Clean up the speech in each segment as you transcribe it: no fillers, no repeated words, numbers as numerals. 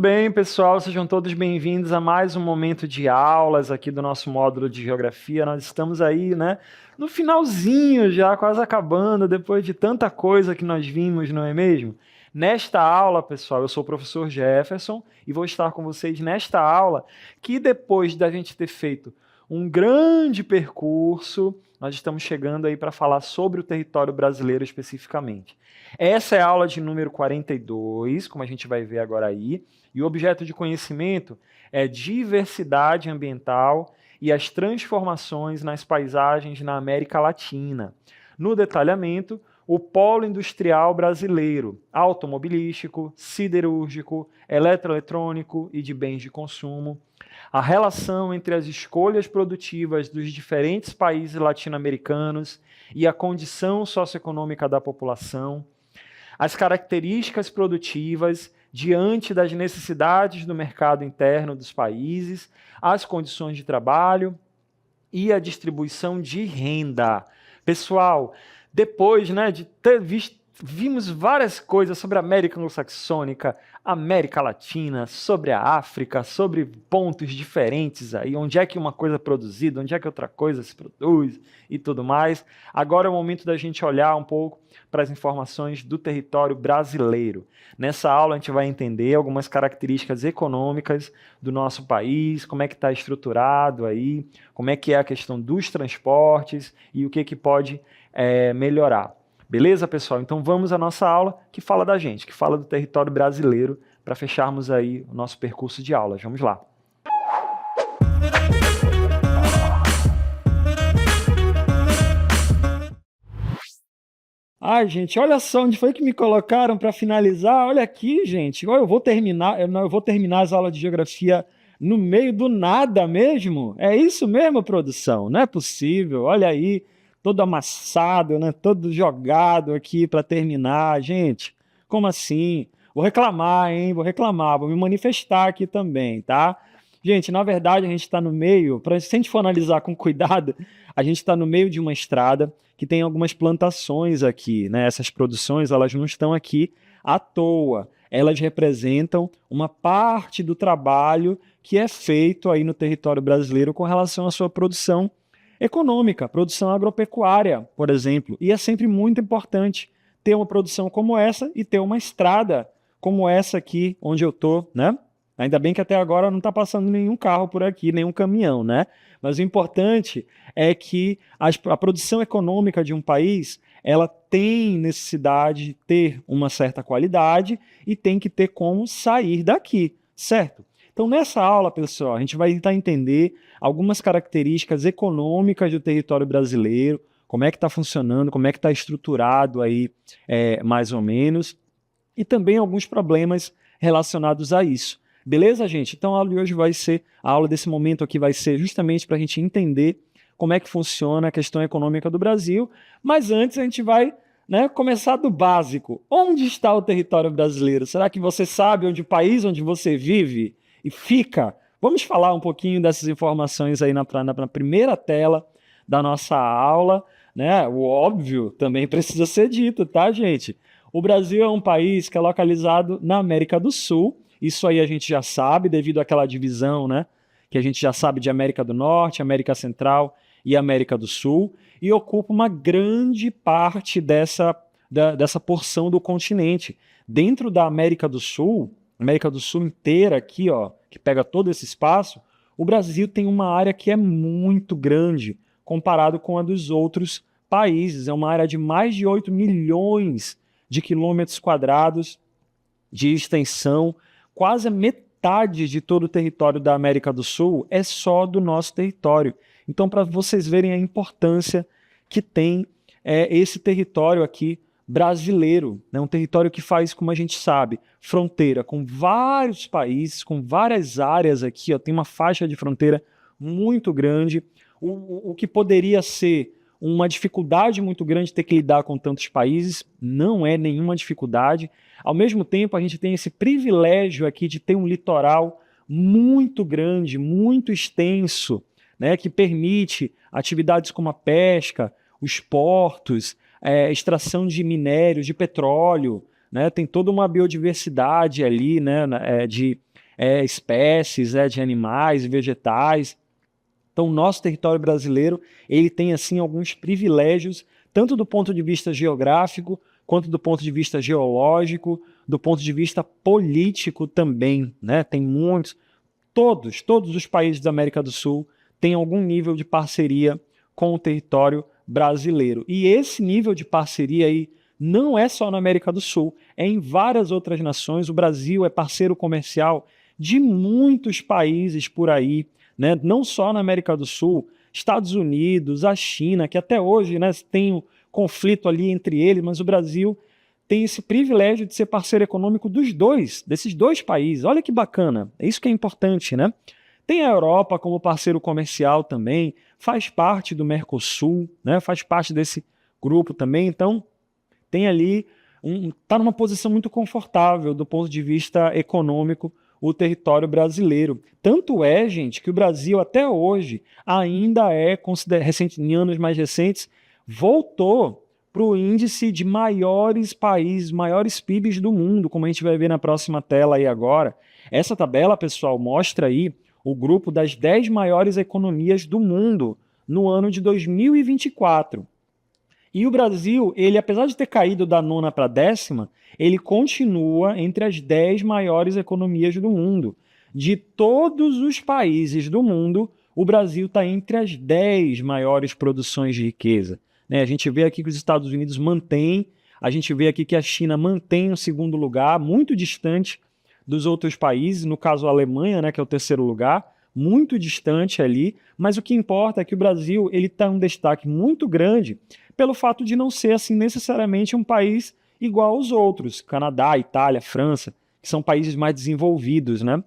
bem, pessoal? Sejam todos bem-vindos a mais um momento de aulas aqui do nosso módulo de Geografia. Nós estamos aí, né, no finalzinho já, quase acabando, depois de tanta coisa que nós vimos, não é mesmo? Nesta aula, pessoal, eu sou o professor Jefferson e vou estar com vocês nesta aula que depois da gente ter feito um grande percurso, nós estamos chegando aí para falar sobre o território brasileiro especificamente. Essa é a aula de número 42, como a gente vai ver agora aí, e o objeto de conhecimento é diversidade ambiental e as transformações nas paisagens na América Latina. No detalhamento, o polo industrial brasileiro, automobilístico, siderúrgico, eletroeletrônico e de bens de consumo, a relação entre as escolhas produtivas dos diferentes países latino-americanos e a condição socioeconômica da população, as características produtivas diante das necessidades do mercado interno dos países, as condições de trabalho e a distribuição de renda. Pessoal, depois, de ter visto, vimos várias coisas sobre a América Anglo-Saxônica, América Latina, sobre a África, sobre pontos diferentes aí, onde é que uma coisa é produzida, onde é que outra coisa se produz e tudo mais. Agora é o momento da gente olhar um pouco para as informações do território brasileiro. Nessa aula a gente vai entender algumas características econômicas do nosso país, como é que está estruturado aí, como é que é a questão dos transportes e o que pode melhorar. Beleza, pessoal? Então vamos à nossa aula que fala da gente, que fala do território brasileiro, para fecharmos aí o nosso percurso de aulas. Vamos lá. Ai, gente, olha só onde foi que me colocaram para finalizar. Olha aqui, gente. Eu vou terminar as aulas de geografia no meio do nada mesmo. É isso mesmo, produção? Não é possível. Olha aí, todo amassado, né? Todo jogado aqui para terminar. Gente, como assim? Vou reclamar, hein? Vou reclamar, vou me manifestar aqui também, tá? Gente, na verdade, a gente está no meio, se a gente for analisar com cuidado, a gente está no meio de uma estrada que tem algumas plantações aqui, né? Essas produções, elas não estão aqui à toa. Elas representam uma parte do trabalho que é feito aí no território brasileiro com relação à sua produção econômica, produção agropecuária, por exemplo. E é sempre muito importante ter uma produção como essa e ter uma estrada como essa aqui, onde eu estou, né? Ainda bem que até agora não está passando nenhum carro por aqui, nenhum caminhão, né? Mas o importante é que a produção econômica de um país, ela tem necessidade de ter uma certa qualidade e tem que ter como sair daqui, certo? Então, nessa aula, pessoal, a gente vai tentar entender algumas características econômicas do território brasileiro, como é que está funcionando, como é que está estruturado aí, mais ou menos, e também alguns problemas relacionados a isso. Beleza, gente? Então a aula de hoje a aula desse momento aqui vai ser justamente para a gente entender como é que funciona a questão econômica do Brasil, mas antes a gente vai começar do básico. Onde está o território brasileiro? Será que você sabe onde o país onde você vive e fica? Vamos falar um pouquinho dessas informações aí na primeira tela da nossa aula, né? O óbvio também precisa ser dito, tá, gente? O Brasil é um país que é localizado na América do Sul. Isso aí a gente já sabe, devido àquela divisão, né, que a gente já sabe de América do Norte, América Central e América do Sul, e ocupa uma grande parte dessa porção do continente. Dentro da América do Sul inteira aqui, ó, que pega todo esse espaço, o Brasil tem uma área que é muito grande comparado com a dos outros países. É uma área de mais de 8 milhões de quilômetros quadrados de extensão. Quase a metade de todo o território da América do Sul é só do nosso território. Então, para vocês verem a importância que tem esse território aqui brasileiro, né? Um território que faz, como a gente sabe, fronteira com vários países, com várias áreas aqui, ó, tem uma faixa de fronteira muito grande, o que poderia ser uma dificuldade muito grande ter que lidar com tantos países, não é nenhuma dificuldade. Ao mesmo tempo, a gente tem esse privilégio aqui de ter um litoral muito grande, muito extenso, né, que permite atividades como a pesca, os portos, extração de minérios, de petróleo, né, tem toda uma biodiversidade ali, né, espécies de animais e vegetais. Então, o nosso território brasileiro, ele tem, assim, alguns privilégios, tanto do ponto de vista geográfico, quanto do ponto de vista geológico, do ponto de vista político também, né? Tem muitos, todos os países da América do Sul têm algum nível de parceria com o território brasileiro. E esse nível de parceria aí não é só na América do Sul, é em várias outras nações. O Brasil é parceiro comercial de muitos países por aí, né? Não só na América do Sul, Estados Unidos, a China, que até hoje, né, tem um conflito ali entre eles, mas o Brasil tem esse privilégio de ser parceiro econômico desses dois países. Olha que bacana, é isso que é importante, né? Tem a Europa como parceiro comercial também, faz parte do Mercosul, né? Faz parte desse grupo também, então tem ali, está numa posição muito confortável do ponto de vista econômico o território brasileiro. Tanto é, gente, que o Brasil até hoje ainda é, em anos mais recentes, voltou para o índice de maiores países, maiores PIBs do mundo, como a gente vai ver na próxima tela aí agora. Essa tabela, pessoal, mostra aí o grupo das 10 maiores economias do mundo no ano de 2024. E o Brasil, ele, apesar de ter caído da 9ª para a 10ª, ele continua entre as 10 maiores economias do mundo. De todos os países do mundo, o Brasil está entre as 10 maiores produções de riqueza. A gente vê aqui que os Estados Unidos mantêm, a gente vê aqui que a China mantém o segundo lugar, muito distante dos outros países, no caso a Alemanha, né, que é o terceiro lugar, muito distante ali, mas o que importa é que o Brasil está em um destaque muito grande pelo fato de não ser assim necessariamente um país igual aos outros, Canadá, Itália, França, que são países mais desenvolvidos, né?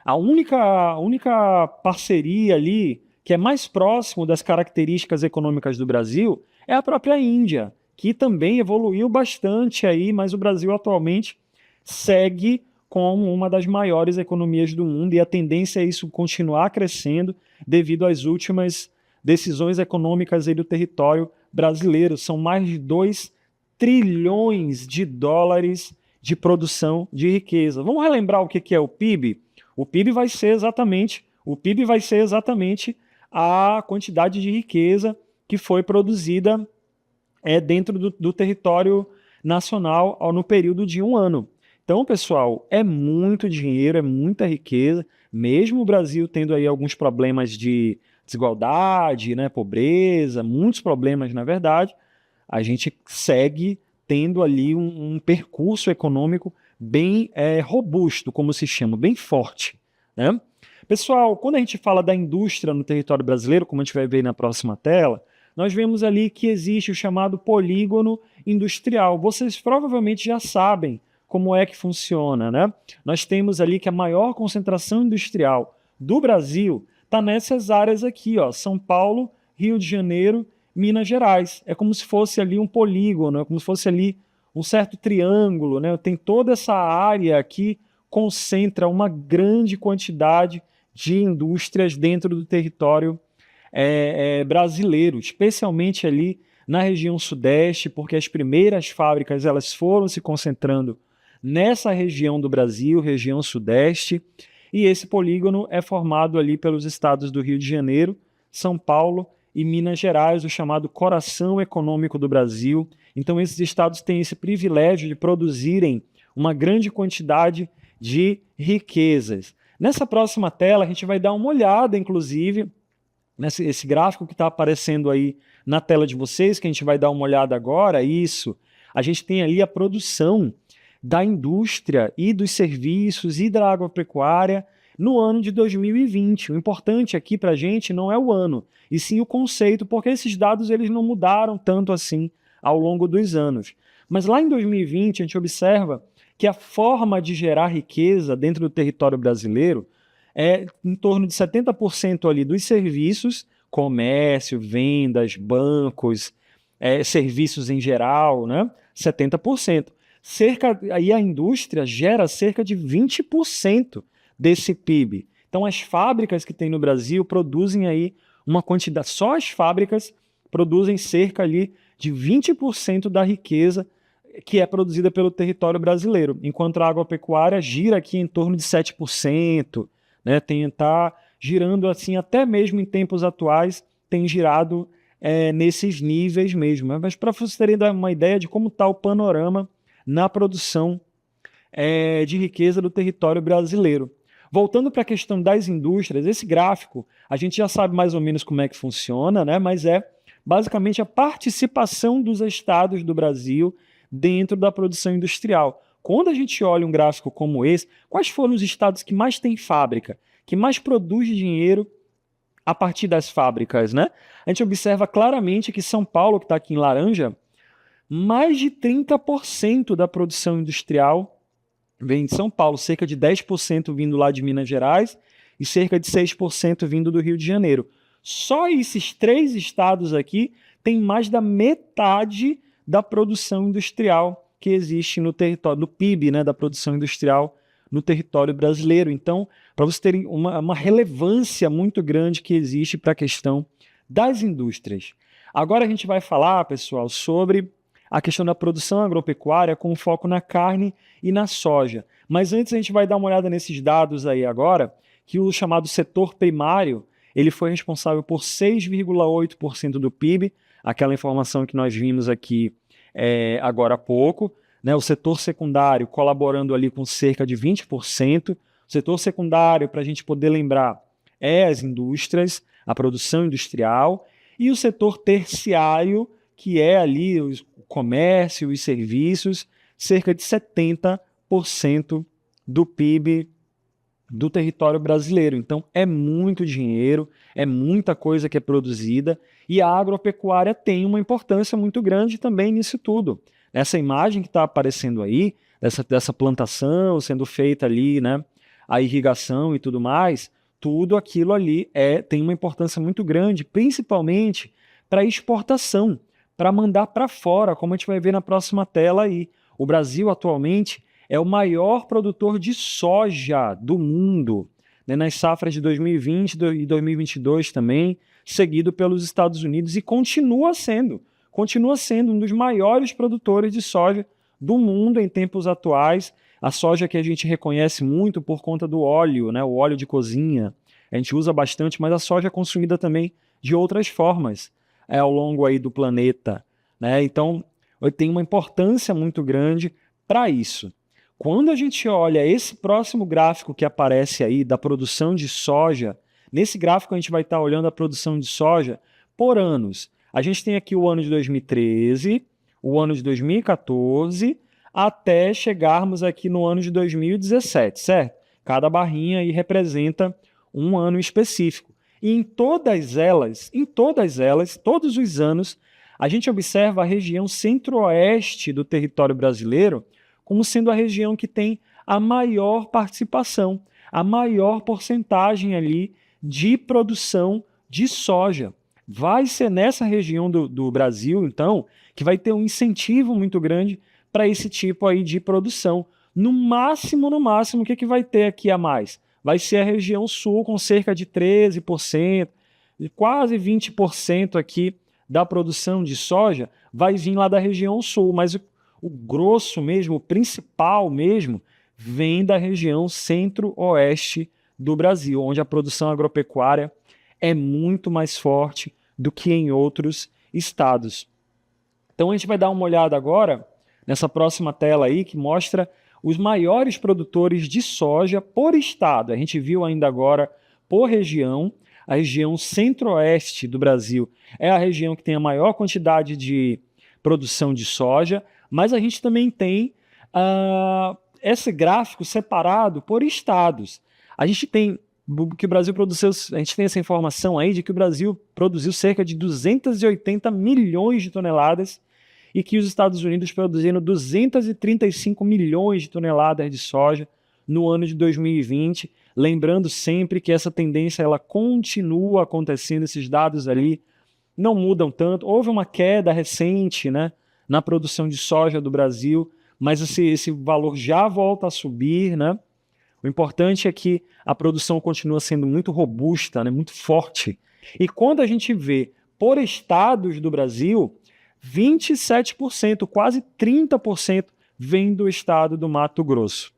A única parceria ali que é mais próximo das características econômicas do Brasil é a própria Índia, que também evoluiu bastante aí, mas o Brasil atualmente segue como uma das maiores economias do mundo e a tendência é isso continuar crescendo devido às últimas decisões econômicas aí do território brasileiro. São mais de 2 trilhões de dólares de produção de riqueza. Vamos relembrar o que é o PIB? O PIB vai ser exatamente a quantidade de riqueza que foi produzida dentro do território nacional no período de um ano. Então, pessoal, é muito dinheiro, é muita riqueza, mesmo o Brasil tendo aí alguns problemas de desigualdade, né, pobreza, muitos problemas, na verdade, a gente segue tendo ali um percurso econômico bem robusto, como se chama, bem forte, né? Pessoal, quando a gente fala da indústria no território brasileiro, como a gente vai ver na próxima tela, nós vemos ali que existe o chamado polígono industrial. Vocês provavelmente já sabem como é que funciona, né? Nós temos ali que a maior concentração industrial do Brasil está nessas áreas aqui, ó, São Paulo, Rio de Janeiro, Minas Gerais. É como se fosse ali um polígono, é como se fosse ali um certo triângulo, né? Tem toda essa área que concentra uma grande quantidade de indústrias dentro do território brasileiro, especialmente ali na região sudeste, porque as primeiras fábricas elas foram se concentrando nessa região do Brasil, região sudeste, e esse polígono é formado ali pelos estados do Rio de Janeiro, São Paulo e Minas Gerais, o chamado coração econômico do Brasil. Então esses estados têm esse privilégio de produzirem uma grande quantidade de riquezas. Nessa próxima tela a gente vai dar uma olhada, inclusive, esse gráfico que está aparecendo aí na tela de vocês, que a gente vai dar uma olhada agora, isso, a gente tem ali a produção da indústria e dos serviços e da agropecuária no ano de 2020. O importante aqui para a gente não é o ano, e sim o conceito, porque esses dados eles não mudaram tanto assim ao longo dos anos. Mas lá em 2020 a gente observa que a forma de gerar riqueza dentro do território brasileiro é em torno de 70% ali dos serviços, comércio, vendas, bancos, serviços em geral, né? 70%. Aí a indústria gera cerca de 20% desse PIB. Então as fábricas que tem no Brasil produzem aí uma quantidade, só as fábricas produzem cerca ali de 20% da riqueza que é produzida pelo território brasileiro, enquanto a agropecuária gira aqui em torno de 7%, né, está girando assim, até mesmo em tempos atuais, tem girado nesses níveis mesmo. Mas para vocês terem uma ideia de como está o panorama na produção de riqueza do território brasileiro. Voltando para a questão das indústrias, esse gráfico, a gente já sabe mais ou menos como é que funciona, né? Mas é basicamente a participação dos estados do Brasil dentro da produção industrial. Quando a gente olha um gráfico como esse, quais foram os estados que mais têm fábrica, que mais produz dinheiro a partir das fábricas, né? A gente observa claramente que São Paulo, que está aqui em laranja, mais de 30% da produção industrial vem de São Paulo, cerca de 10% vindo lá de Minas Gerais e cerca de 6% vindo do Rio de Janeiro. Só esses 3 estados aqui têm mais da metade da produção industrial que existe no território, do PIB, né, da produção industrial no território brasileiro. Então, para vocês terem uma relevância muito grande que existe para a questão das indústrias. Agora a gente vai falar, pessoal, sobre a questão da produção agropecuária com foco na carne e na soja. Mas antes a gente vai dar uma olhada nesses dados aí agora, que o chamado setor primário, ele foi responsável por 6,8% do PIB, aquela informação que nós vimos aqui agora há pouco, né? O setor secundário colaborando ali com cerca de 20%. O setor secundário, para a gente poder lembrar, as indústrias, a produção industrial, e o setor terciário, que é ali o comércio e serviços, cerca de 70% do PIB do território brasileiro. Então, é muito dinheiro, é muita coisa que é produzida, e a agropecuária tem uma importância muito grande também nisso tudo. Essa imagem que está aparecendo aí, dessa plantação sendo feita ali, né, a irrigação e tudo mais, tudo aquilo ali tem uma importância muito grande, principalmente para exportação, para mandar para fora, como a gente vai ver na próxima tela aí. O Brasil atualmente é o maior produtor de soja do mundo, né, nas safras de 2020 e 2022 também, seguido pelos Estados Unidos, e continua sendo um dos maiores produtores de soja do mundo em tempos atuais. A soja que a gente reconhece muito por conta do óleo, né, o óleo de cozinha, a gente usa bastante, mas a soja é consumida também de outras formas ao longo aí do planeta, né? Então, tem uma importância muito grande para isso. Quando a gente olha esse próximo gráfico que aparece aí da produção de soja, nesse gráfico a gente vai estar olhando a produção de soja por anos. A gente tem aqui o ano de 2013, o ano de 2014, até chegarmos aqui no ano de 2017, certo? Cada barrinha aí representa um ano específico. E em todas elas, todos os anos, a gente observa a região centro-oeste do território brasileiro como sendo a região que tem a maior participação, a maior porcentagem ali de produção de soja. Vai ser nessa região do Brasil, então, que vai ter um incentivo muito grande para esse tipo aí de produção. No máximo, o que vai ter aqui a mais? Vai ser a região sul, com cerca de 13%, quase 20% aqui da produção de soja vai vir lá da região sul, mas o grosso mesmo, o principal mesmo, vem da região centro-oeste do Brasil, onde a produção agropecuária é muito mais forte do que em outros estados. Então a gente vai dar uma olhada agora nessa próxima tela aí, que mostra os maiores produtores de soja por estado. A gente viu ainda agora por região. A região centro-oeste do Brasil é a região que tem a maior quantidade de produção de soja, mas a gente também tem esse gráfico separado por estados. A gente tem que o Brasil produziu, a gente tem essa informação aí de que o Brasil produziu cerca de 280 milhões de toneladas e que os Estados Unidos produziram 235 milhões de toneladas de soja no ano de 2020, lembrando sempre que essa tendência ela continua acontecendo, esses dados ali não mudam tanto. Houve uma queda recente, né, na produção de soja do Brasil, mas esse valor já volta a subir, né? O importante é que a produção continua sendo muito robusta, né, muito forte. E quando a gente vê por estados do Brasil, 27%, quase 30% vem do estado do Mato Grosso.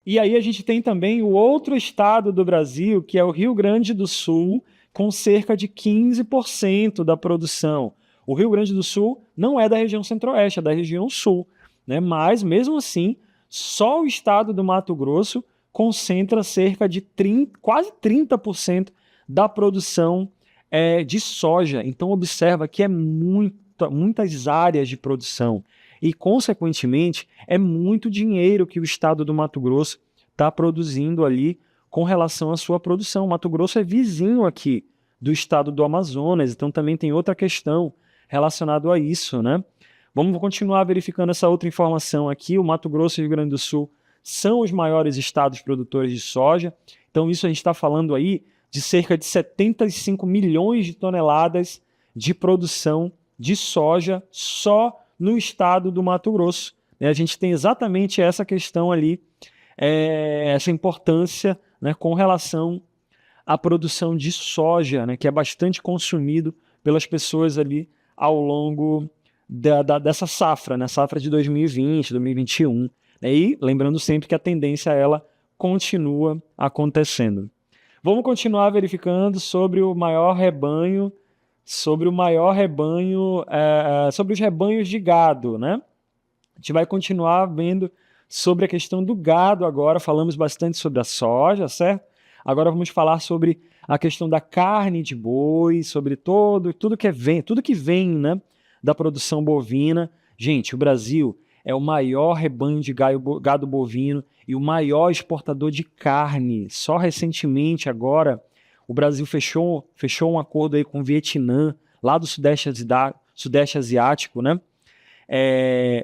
E aí a gente tem também o outro estado do Brasil, que é o Rio Grande do Sul, com cerca de 15% da produção. O Rio Grande do Sul não é da região centro-oeste, é da região sul, né? Mas, mesmo assim, só o estado do Mato Grosso concentra cerca de quase 30% da produção de soja. Então, observa que é muitas áreas de produção e, consequentemente, é muito dinheiro que o estado do Mato Grosso está produzindo ali com relação à sua produção. O Mato Grosso é vizinho aqui do estado do Amazonas, então também tem outra questão relacionada a isso, né? Vamos continuar verificando essa outra informação aqui. O Mato Grosso e o Rio Grande do Sul são os maiores estados produtores de soja. Então isso a gente está falando aí de cerca de 75 milhões de toneladas de produção de soja só no estado do Mato Grosso. A gente tem exatamente essa questão ali, essa importância, né, com relação à produção de soja, né, que é bastante consumido pelas pessoas ali ao longo dessa safra, né, safra de 2020, 2021. E lembrando sempre que a tendência ela continua acontecendo. Vamos continuar verificando sobre o maior rebanho, sobre os rebanhos de gado, né? A gente vai continuar vendo sobre a questão do gado agora. Falamos bastante sobre a soja, certo? Agora vamos falar sobre a questão da carne de boi, sobre tudo que vem, né, da produção bovina. Gente, o Brasil é o maior rebanho de gado bovino e o maior exportador de carne. Só recentemente, agora, o Brasil fechou um acordo aí com o Vietnã, lá do Sudeste Asiático, né?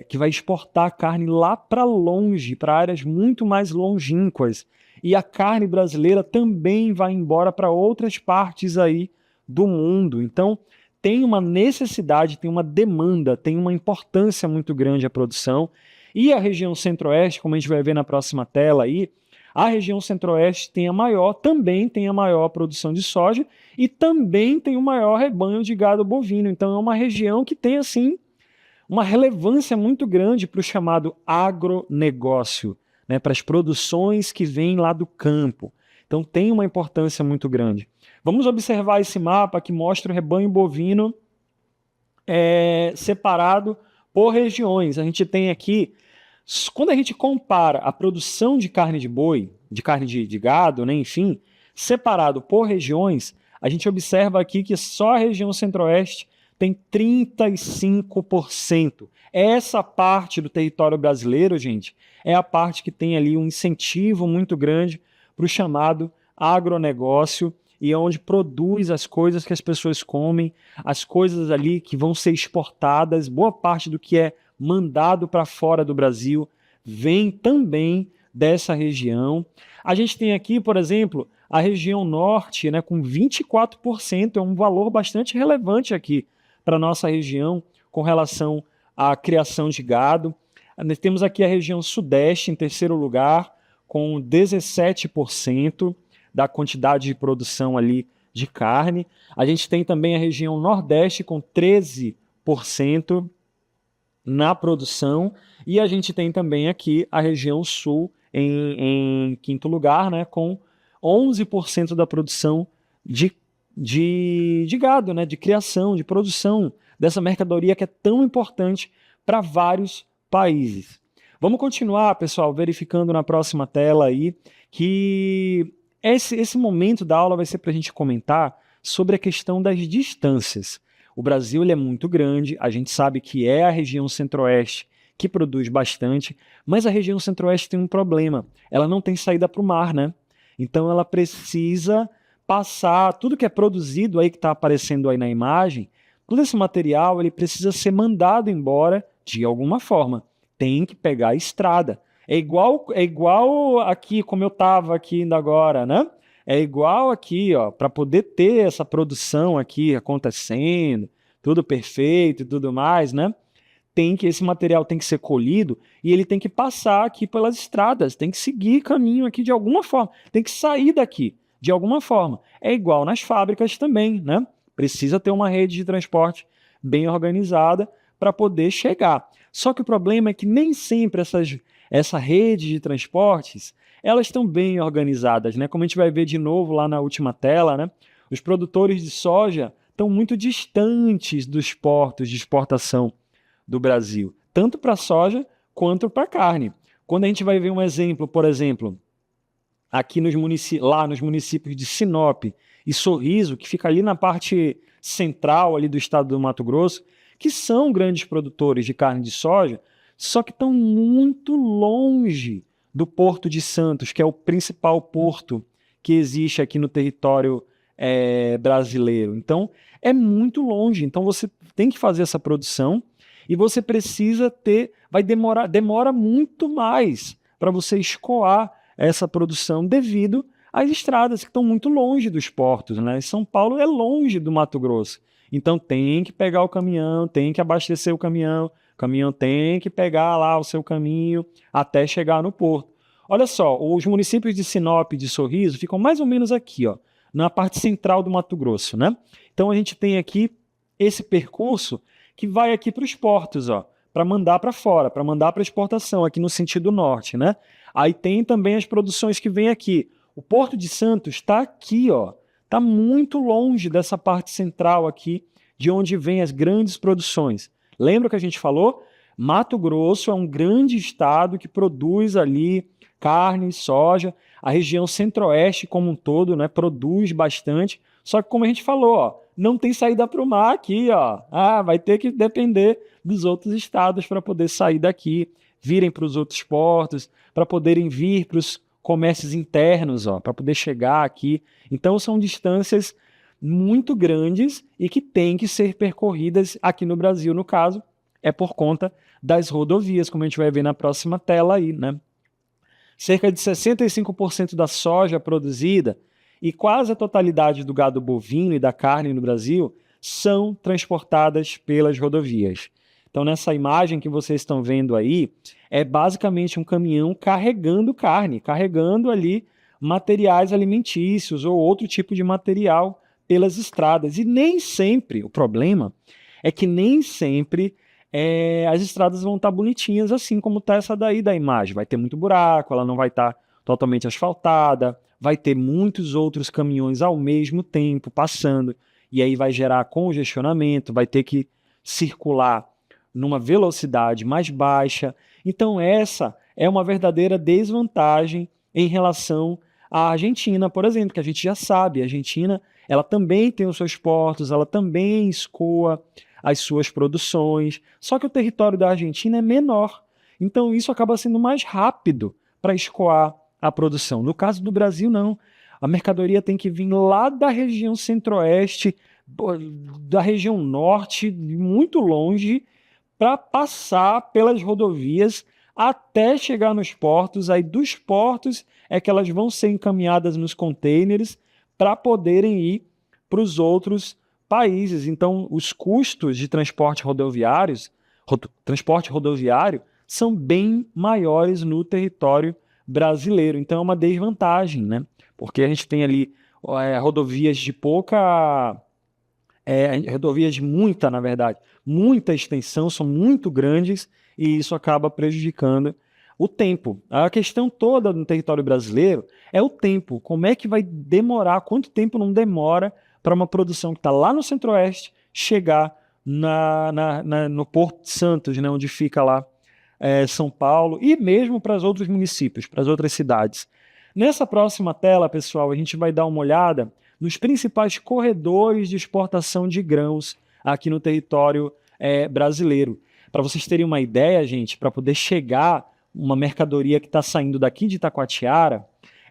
Que vai exportar carne lá para longe, para áreas muito mais longínquas. E a carne brasileira também vai embora para outras partes aí do mundo. Então, tem uma necessidade, tem uma demanda, tem uma importância muito grande a produção. E a região centro-oeste, como a gente vai ver na próxima tela aí, a região centro-oeste também tem a maior produção de soja e também tem o maior rebanho de gado bovino. Então é uma região que tem, assim, uma relevância muito grande para o chamado agronegócio, né, para as produções que vêm lá do campo. Então tem uma importância muito grande. Vamos observar esse mapa que mostra o rebanho bovino separado por regiões. A gente tem aqui, quando a gente compara a produção de carne de boi, de carne de gado, né, enfim, separado por regiões, a gente observa aqui que só a região centro-oeste tem 35%. Essa parte do território brasileiro, gente, é a parte que tem ali um incentivo muito grande para o chamado agronegócio e onde produz as coisas que as pessoas comem, as coisas ali que vão ser exportadas. Boa parte do que é mandado para fora do Brasil vem também dessa região. A gente tem aqui, por exemplo, a região norte, né, com 24%, é um valor bastante relevante aqui para a nossa região com relação à criação de gado. Temos aqui a região sudeste em terceiro lugar, com 17% da quantidade de produção ali de carne. A gente tem também a região nordeste com 13% na produção, e a gente tem também aqui a região sul em quinto lugar, né, com 11% da produção de gado, né, de criação, de produção dessa mercadoria que é tão importante para vários países. Vamos continuar, pessoal, verificando na próxima tela aí que esse momento da aula vai ser para a gente comentar sobre a questão das distâncias. O Brasil ele é muito grande, a gente sabe que é a região centro-oeste que produz bastante, mas a região centro-oeste tem um problema, ela não tem saída para o mar, né? Então ela precisa passar, tudo que é produzido aí, que está aparecendo aí na imagem, todo esse material ele precisa ser mandado embora de alguma forma, tem que pegar a estrada. É igual aqui, como eu estava aqui ainda agora, né? É igual aqui, ó, para poder ter essa produção aqui acontecendo, tudo perfeito e tudo mais, né? Esse material tem que ser colhido e ele tem que passar aqui pelas estradas, tem que seguir caminho aqui de alguma forma, tem que sair daqui de alguma forma. É igual nas fábricas também, né? Precisa ter uma rede de transporte bem organizada para poder chegar. Só que o problema é que nem sempre essa rede de transportes, elas estão bem organizadas, né? Como a gente vai ver de novo lá na última tela, né? Os produtores de soja estão muito distantes dos portos de exportação do Brasil, tanto para a soja quanto para a carne. Quando a gente vai ver um exemplo, por exemplo, aqui lá nos municípios de Sinop e Sorriso, que fica ali na parte central ali do estado do Mato Grosso, que são grandes produtores de carne de soja, só que estão muito longe do Porto de Santos, que é o principal porto que existe aqui no território brasileiro. Então, é muito longe. Então, você tem que fazer essa produção e você precisa demora muito mais para você escoar essa produção devido às estradas que estão muito longe dos portos, né? São Paulo é longe do Mato Grosso. Então tem que pegar o caminhão, tem que abastecer o caminhão tem que pegar lá o seu caminho até chegar no porto. Olha só, os municípios de Sinop e de Sorriso ficam mais ou menos aqui, ó, na parte central do Mato Grosso, né? Então a gente tem aqui esse percurso que vai aqui para os portos, ó, para mandar para fora, para mandar para exportação, aqui no sentido norte, né? Aí tem também as produções que vêm aqui. O Porto de Santos está aqui, ó, está muito longe dessa parte central aqui, de onde vêm as grandes produções. Lembra que a gente falou? Mato Grosso é um grande estado que produz ali carne, soja. A região centro-oeste como um todo, né, produz bastante. Só que como a gente falou, ó, não tem saída para o mar aqui, ó. Vai ter que depender dos outros estados para poder sair daqui, virem para os outros portos, para poderem vir para os comércios internos, ó, para poder chegar aqui. Então são distâncias muito grandes e que têm que ser percorridas aqui no Brasil, no caso, é por conta das rodovias, como a gente vai ver na próxima tela aí, né? Cerca de 65% da soja produzida e quase a totalidade do gado bovino e da carne no Brasil são transportadas pelas rodovias. Então, nessa imagem que vocês estão vendo aí, é basicamente um caminhão carregando carne, carregando ali materiais alimentícios ou outro tipo de material pelas estradas. E nem sempre, o problema é que nem sempre as estradas vão estar bonitinhas assim como está essa daí da imagem. Vai ter muito buraco, ela não vai estar totalmente asfaltada, vai ter muitos outros caminhões ao mesmo tempo passando, e aí vai gerar congestionamento, vai ter que circular numa velocidade mais baixa. Então essa é uma verdadeira desvantagem em relação à Argentina, por exemplo, que a gente já sabe, a Argentina ela também tem os seus portos, ela também escoa as suas produções, só que o território da Argentina é menor, então isso acaba sendo mais rápido para escoar a produção. No caso do Brasil, não. A mercadoria tem que vir lá da região centro-oeste, da região norte, muito longe, para passar pelas rodovias até chegar nos portos. Aí dos portos é que elas vão ser encaminhadas nos contêineres para poderem ir para os outros países. Então, os custos de transporte rodoviário são bem maiores no território brasileiro. Então, é uma desvantagem, né? Porque a gente tem ali rodovias de rodovias de muita extensão, são muito grandes e isso acaba prejudicando o tempo. A questão toda no território brasileiro é o tempo. Como é que vai demorar, quanto tempo não demora para uma produção que está lá no centro-oeste chegar no Porto de Santos, né, onde fica lá São Paulo, e mesmo para os outros municípios, para as outras cidades. Nessa próxima tela, pessoal, a gente vai dar uma olhada nos principais corredores de exportação de grãos aqui no território brasileiro. Para vocês terem uma ideia, gente, para poder chegar uma mercadoria que está saindo daqui de Itacoatiara,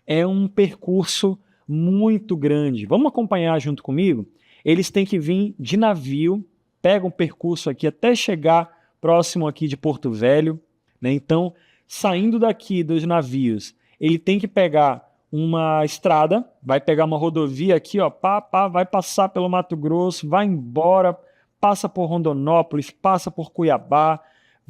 é um percurso muito grande. Vamos acompanhar junto comigo? Eles têm que vir de navio, pegam um percurso aqui até chegar próximo aqui de Porto Velho, né? Então, saindo daqui dos navios, ele tem que pegar uma estrada, vai pegar uma rodovia aqui, ó, vai passar pelo Mato Grosso, vai embora, passa por Rondonópolis, passa por Cuiabá,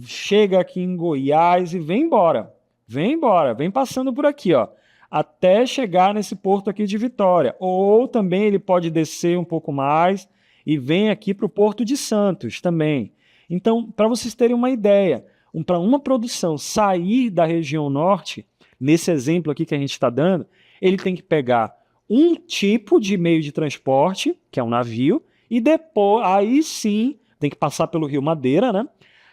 chega aqui em Goiás e vem embora, vem passando por aqui, ó, até chegar nesse porto aqui de Vitória. Ou também ele pode descer um pouco mais e vem aqui para o Porto de Santos também. Então, para vocês terem uma ideia, para uma produção sair da região norte, nesse exemplo aqui que a gente está dando, ele tem que pegar um tipo de meio de transporte, que é um navio, e depois, aí sim, tem que passar pelo Rio Madeira, né?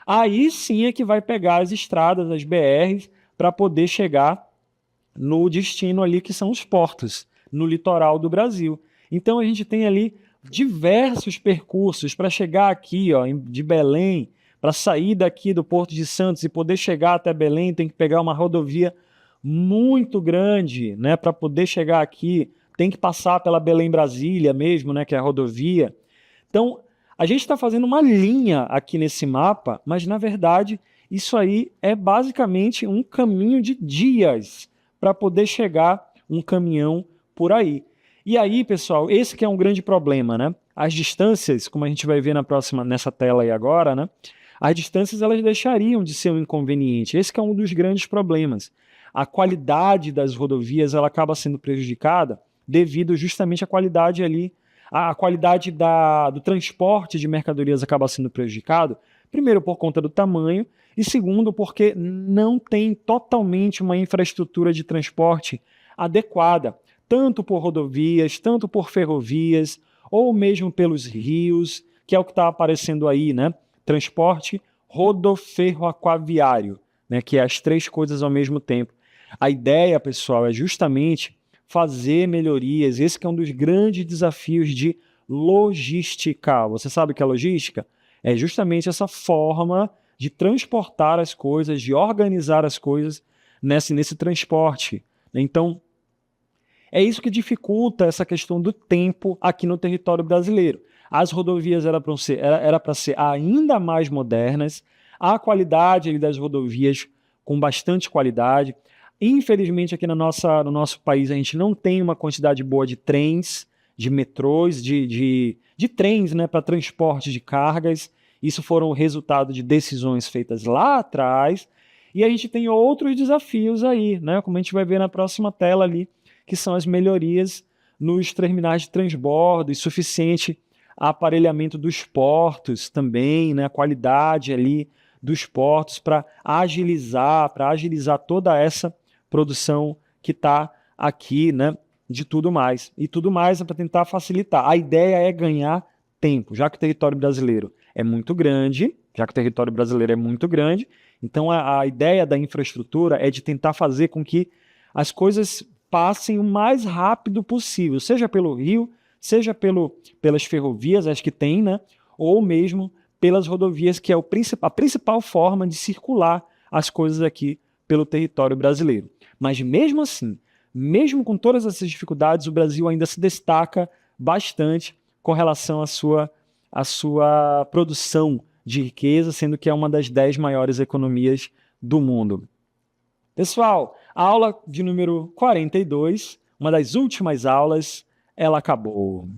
Aí sim é que vai pegar as estradas, as BRs, para poder chegar no destino ali que são os portos, no litoral do Brasil. Então a gente tem ali diversos percursos para chegar aqui, ó, de Belém, para sair daqui do Porto de Santos e poder chegar até Belém, tem que pegar uma rodovia muito grande, né, para poder chegar aqui, tem que passar pela Belém-Brasília mesmo, né, que é a rodovia. Então, a gente está fazendo uma linha aqui nesse mapa, mas na verdade isso aí é basicamente um caminho de dias para poder chegar um caminhão por aí. E aí, pessoal, esse que é um grande problema, né? As distâncias, como a gente vai ver nessa tela aí agora, né? As distâncias elas deixariam de ser um inconveniente. Esse que é um dos grandes problemas. A qualidade das rodovias ela acaba sendo prejudicada devido justamente à qualidade ali, a qualidade do transporte de mercadorias acaba sendo prejudicado, primeiro por conta do tamanho e segundo porque não tem totalmente uma infraestrutura de transporte adequada, tanto por rodovias, tanto por ferrovias, ou mesmo pelos rios, que é o que está aparecendo aí, né? Transporte rodoferroaquaviário, né? Que é as três coisas ao mesmo tempo. A ideia, pessoal, é justamente fazer melhorias. Esse que é um dos grandes desafios de logística. Você sabe o que é logística? É justamente essa forma de transportar as coisas, de organizar as coisas nesse transporte. Então, é isso que dificulta essa questão do tempo aqui no território brasileiro. As rodovias era para ser ainda mais modernas, a qualidade ali das rodovias com bastante qualidade. Infelizmente, aqui no nosso país, a gente não tem uma quantidade boa de trens, de metrôs, de trens, né, para transporte de cargas. Isso foram o resultado de decisões feitas lá atrás. E a gente tem outros desafios aí, né, como a gente vai ver na próxima tela ali, que são as melhorias nos terminais de transbordo e suficiente aparelhamento dos portos também, né, a qualidade ali dos portos para agilizar toda essa produção que está aqui, né, de tudo mais. E tudo mais é para tentar facilitar. A ideia é ganhar tempo, já que o território brasileiro é muito grande, então a ideia da infraestrutura é de tentar fazer com que as coisas passem o mais rápido possível, seja pelo rio, seja pelas ferrovias, as que tem, né, ou mesmo pelas rodovias, que é a principal forma de circular as coisas aqui pelo território brasileiro. Mas mesmo assim, mesmo com todas essas dificuldades, o Brasil ainda se destaca bastante com relação à sua produção de riqueza, sendo que é uma das 10 maiores economias do mundo. Pessoal, a aula de número 42, uma das últimas aulas, ela acabou.